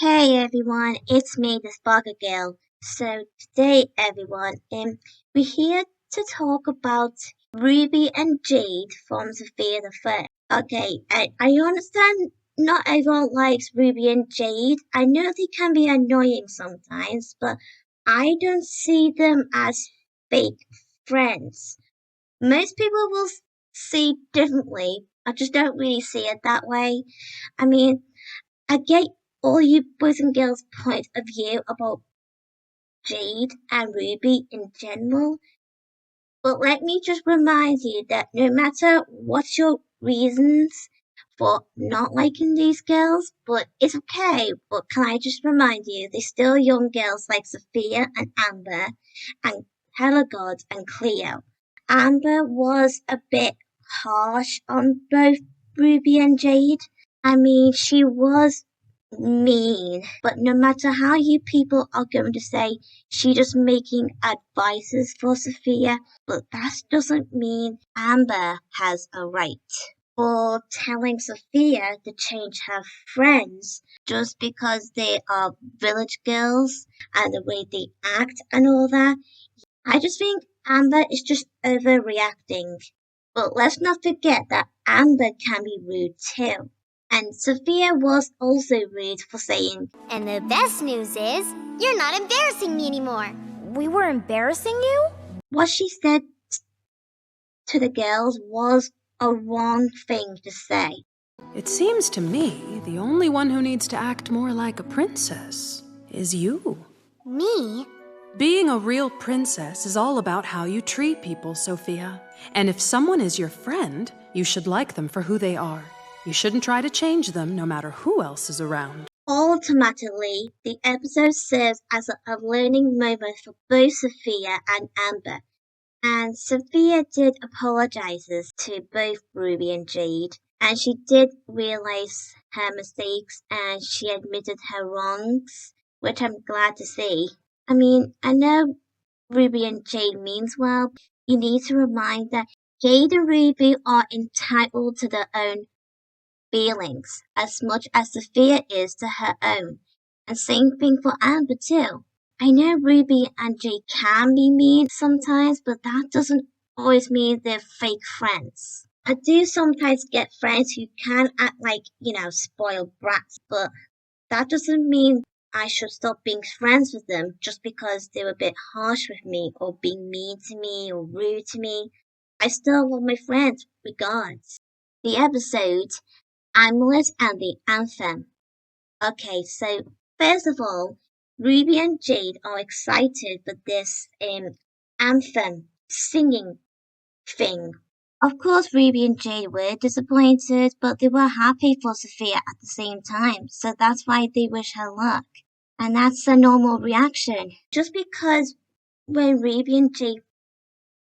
Hey everyone, it's me, the Sparkle Girl. So today, everyone, we're here to talk about Ruby and Jade from Sofia the First. Okay, I understand not everyone likes Ruby and Jade. I know they can be annoying sometimes, but I don't see them as fake friends. Most people will see differently. I just don't really see it that way. I mean, I get all you boys and girls' point of view about Jade and Ruby in general, but let me just remind you that no matter what your reasons for not liking these girls, but it's okay, but can I just remind you, they're still young girls like Sofia and Amber and Hella God and Cleo. Amber was a bit harsh on both Ruby and Jade. I mean, she was mean, but no matter how you people are going to say she just making advices for Sofia, but that doesn't mean Amber has a right for telling Sofia to change her friends just because they are village girls and the way they act and all that. I just think Amber is just overreacting. But let's not forget that Amber can be rude too. And Sophia was also rude for saying, And the best news is, you're not embarrassing me anymore. We were embarrassing you? what she said to the girls was a wrong thing to say. It seems to me the only one who needs to act more like a princess is you. Me? Being a real princess is all about how you treat people, Sophia. And if someone is your friend, you should like them for who they are. You shouldn't try to change them no matter who else is around. Ultimately, the episode serves as a learning moment for both Sophia and Amber. And Sophia did apologizes to both Ruby and Jade, and she did realize her mistakes and she admitted her wrongs, which I'm glad to see. I mean, I know Ruby and Jade means well. You need to remind that Jade and Ruby are entitled to their own feelings as much as Sophia is to her own. And same thing for Amber too. I know Ruby and Jade can be mean sometimes, but that doesn't always mean they're fake friends. I do sometimes get friends who can act like, spoiled brats, but that doesn't mean I should stop being friends with them just because they're a bit harsh with me or being mean to me or rude to me. I still love my friends regardless. The episode, Amulet and the Anthem. Okay, so first of all, Ruby and Jade are excited for this anthem singing thing. Of course, Ruby and Jade were disappointed, but they were happy for Sophia at the same time, so that's why they wish her luck. And that's a normal reaction. Just because when Ruby and Jade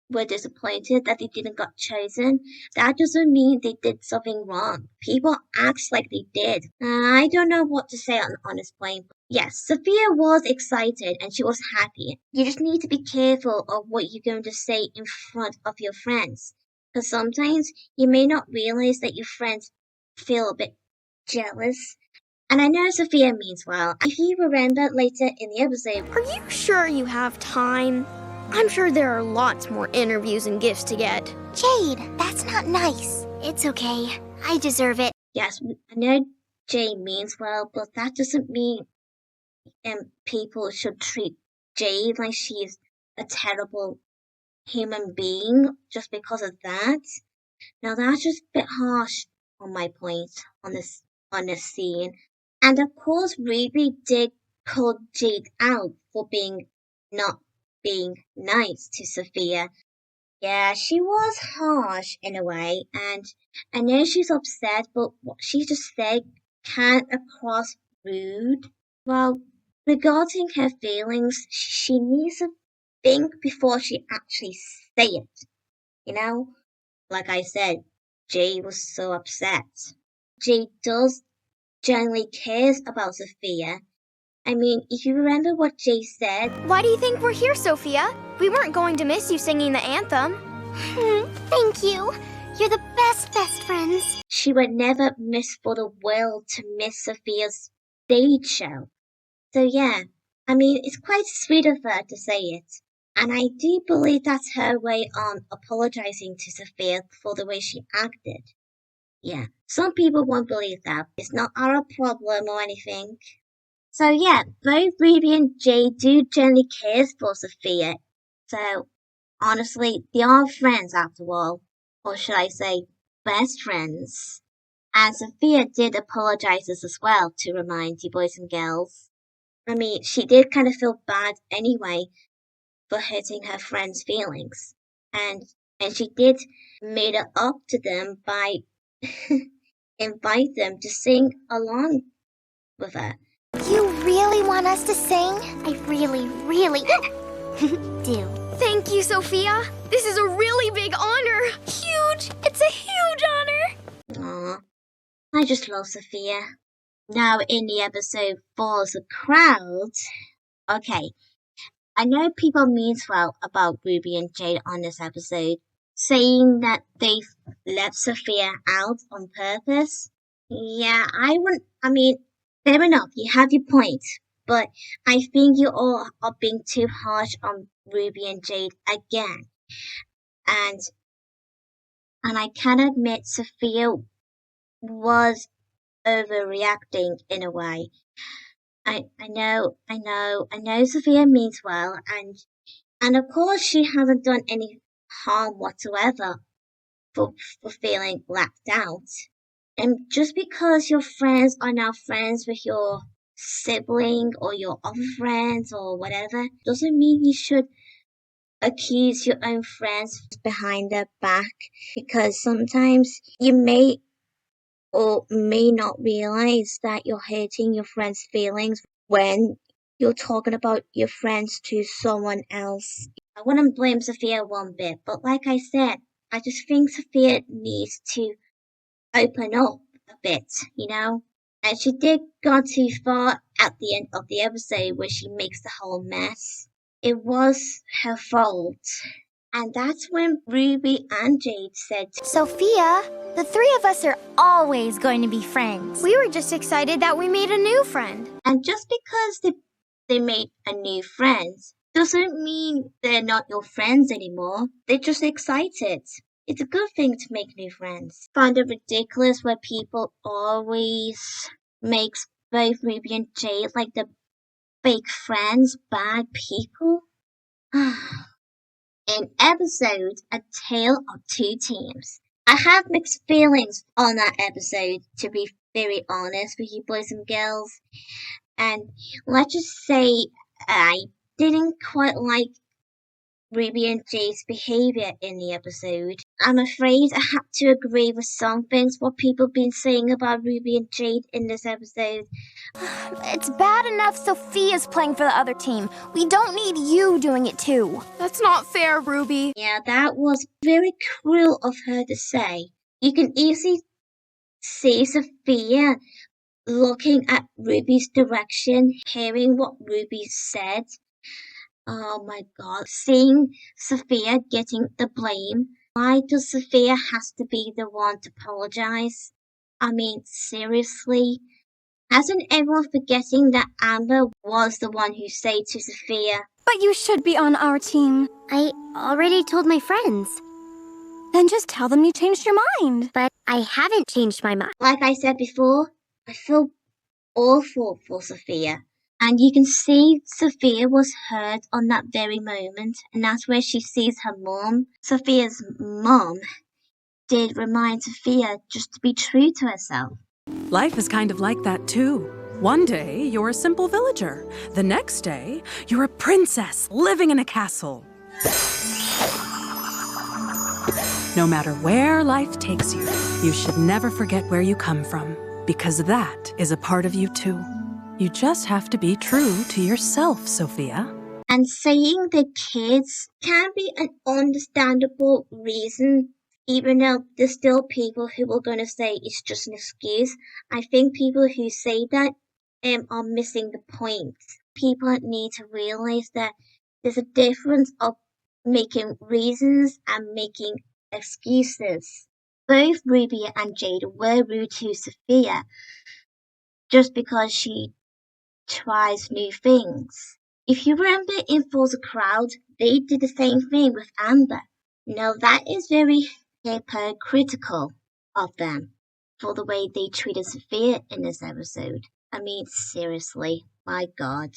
were disappointed that they didn't got chosen, that doesn't mean they did something wrong. People act like they did. I don't know what to say on this point. Yes, Sophia was excited and she was happy. You just need to be careful of what you're going to say in front of your friends. Because sometimes you may not realize that your friends feel a bit jealous. And I know Sophia means well. If you remember later in the episode, Are you sure you have time? I'm sure there are lots more interviews and gifts to get. Jade, that's not nice. It's okay. I deserve it. yes, I know Jade means well, but that doesn't mean people should treat Jade like she's a terrible human being just because of that. Now that's just a bit harsh on my point on this scene. And of course Ruby did call Jade out for not being nice to Sophia. Yeah, she was harsh in a way, and I know she's upset, but what she just said came across rude. Well, regarding her feelings, she needs to think before she actually say it. You know, like I said, Jay was so upset. Jay does genuinely cares about Sophia. I mean, if you remember what Jay said, Why do you think we're here, Sophia? We weren't going to miss you singing the anthem. Thank you. You're the best friends. she would never miss for the world to miss Sophia's stage show. So yeah, I mean, it's quite sweet of her to say it. And I do believe that's her way on apologizing to Sophia for the way she acted. Yeah, some people won't believe that. It's not our problem or anything. So yeah, both Ruby and Jade do genuinely care for Sophia. So honestly, they are friends after all. Or should I say, best friends. And Sophia did apologize as well, to remind you boys and girls. I mean, she did kind of feel bad anyway for hurting her friends' feelings. And she did made it up to them by invite them to sing along with her. You really want us to sing? I really, really do. Thank you, Sophia. This is a really big honor. Huge. It's a huge honor. Aw, I just love Sophia. Now in the episode Falls the Crowd. Okay, I know people means well about Ruby and Jade on this episode, saying that they've left Sophia out on purpose. Yeah, I mean, fair enough, you have your point, but I think you all are being too harsh on Ruby and Jade again. And I can admit Sophia was overreacting in a way. I know Sophia means well, and of course she hasn't done any harm whatsoever for feeling left out. And just because your friends are now friends with your sibling or your other friends or whatever, doesn't mean you should accuse your own friends behind their back, because sometimes you may or may not realize that you're hurting your friend's feelings when you're talking about your friends to someone else. I wouldn't blame Sophia one bit, but like I said, I just think Sophia needs to open up a bit, you know? And she did go too far at the end of the episode where she makes the whole mess. It was her fault. And that's when Ruby and Jade said, Sophia, the three of us are always going to be friends. We were just excited that we made a new friend. and just because they made a new friend doesn't mean they're not your friends anymore. They're just excited. It's a good thing to make new friends. Find it ridiculous where people always makes both Ruby and Jade like the fake friends bad people. In episode A Tale of Two Teams. I have mixed feelings on that episode, to be very honest with you boys and girls. And let's just say I didn't quite like Ruby and Jade's behavior in the episode. I'm afraid I have to agree with some things what people been saying about Ruby and Jade in this episode. It's bad enough Sophia's playing for the other team. We don't need you doing it too. That's not fair, Ruby. Yeah, that was very cruel of her to say. You can easily see Sophia looking at Ruby's direction, hearing what Ruby said. Oh my god, seeing Sophia getting the blame. Why does Sophia has to be the one to apologize? I mean, seriously? Hasn't everyone forgetting that Amber was the one who said to Sophia, But you should be on our team. I already told my friends, Then just tell them you changed your mind. but I haven't changed my mind. like I said before, I feel awful for Sophia. And you can see Sophia was hurt on that very moment, and that's where she sees her mom. Sophia's mom did remind Sophia just to be true to herself. Life is kind of like that, too. One day, you're a simple villager. The next day, you're a princess living in a castle. No matter where life takes you, you should never forget where you come from, because that is a part of you, too. You just have to be true to yourself, Sophia. And saying the kids can be an understandable reason, even though there's still people who are going to say it's just an excuse. I think people who say that are missing the point. People need to realize that there's a difference of making reasons and making excuses. Both Ruby and Jade were rude to Sophia just because she tries new things. If you remember in For the Crowd, they did the same thing with Amber. Now that is very hypocritical of them for the way they treated Sophia in this episode. I mean, seriously, my god.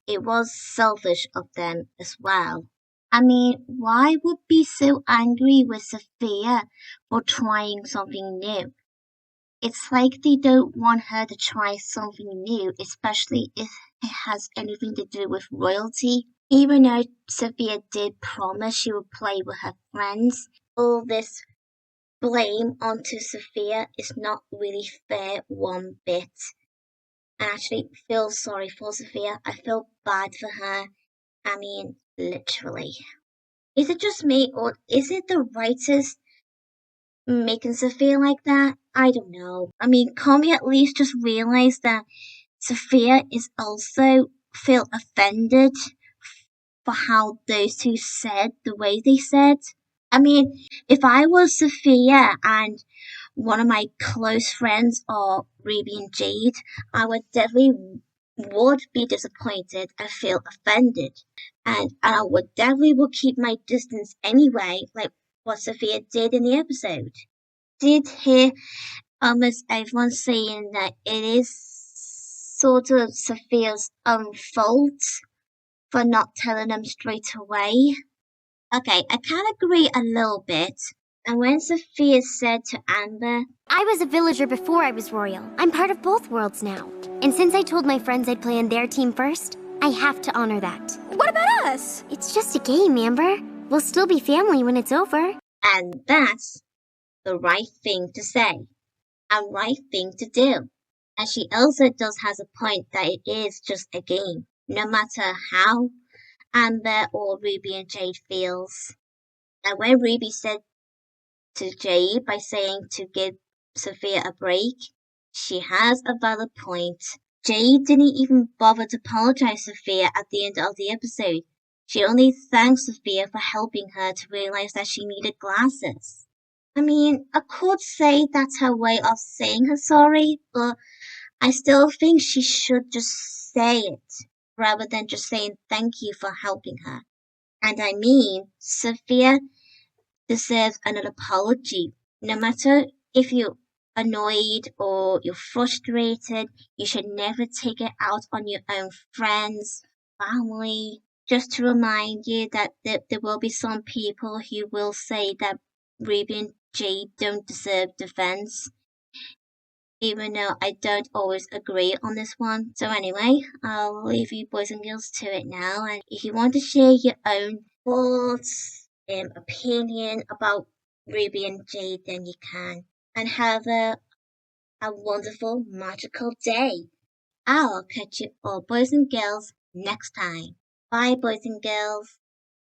It was selfish of them as well. I mean, why would be so angry with Sophia for trying something new? It's like they don't want her to try something new, especially if it has anything to do with royalty. Even though Sophia did promise she would play with her friends, all this blame onto Sophia is not really fair one bit. I actually feel sorry for Sophia. I feel bad for her. I mean, literally. Is it just me, or is it the writers making Sophia like that? I don't know. I mean, can't we at least just realize that Sophia is also feel offended for how those two said the way they said? I mean, if I was Sophia and one of my close friends are Ruby and Jade, I would be disappointed and feel offended. And I would definitely will keep my distance anyway, like what Sophia did in the episode. Did hear almost everyone saying that it is sort of Sophia's own fault for not telling them straight away. Okay, I can agree a little bit. And when Sophia said to Amber, I was a villager before I was royal. I'm part of both worlds now. And since I told my friends I'd play on their team first, I have to honor that. What about us? It's just a game, Amber. We'll still be family when it's over. and that's the right thing to say and right thing to do. And she also does has a point that it is just a game, no matter how Amber or Ruby and Jade feels. And when Ruby said to Jade by saying to give Sophia a break, she has a valid point. Jade didn't even bother to apologize to Sophia at the end of the episode. She only thanked Sophia for helping her to realize that she needed glasses. I mean, I could say that's her way of saying her sorry, but I still think she should just say it rather than just saying thank you for helping her. And I mean, Sophia deserves an apology. No matter if you're annoyed or you're frustrated, you should never take it out on your own friends, family. Just to remind you that there will be some people who will say that Ruby and Jade don't deserve defense, even though I don't always agree on this one. So anyway, I'll leave you boys and girls to it now, and if you want to share your own thoughts and opinion about Ruby and Jade, then you can. And have a wonderful, magical day. I'll catch you all boys and girls next time. Bye boys and girls.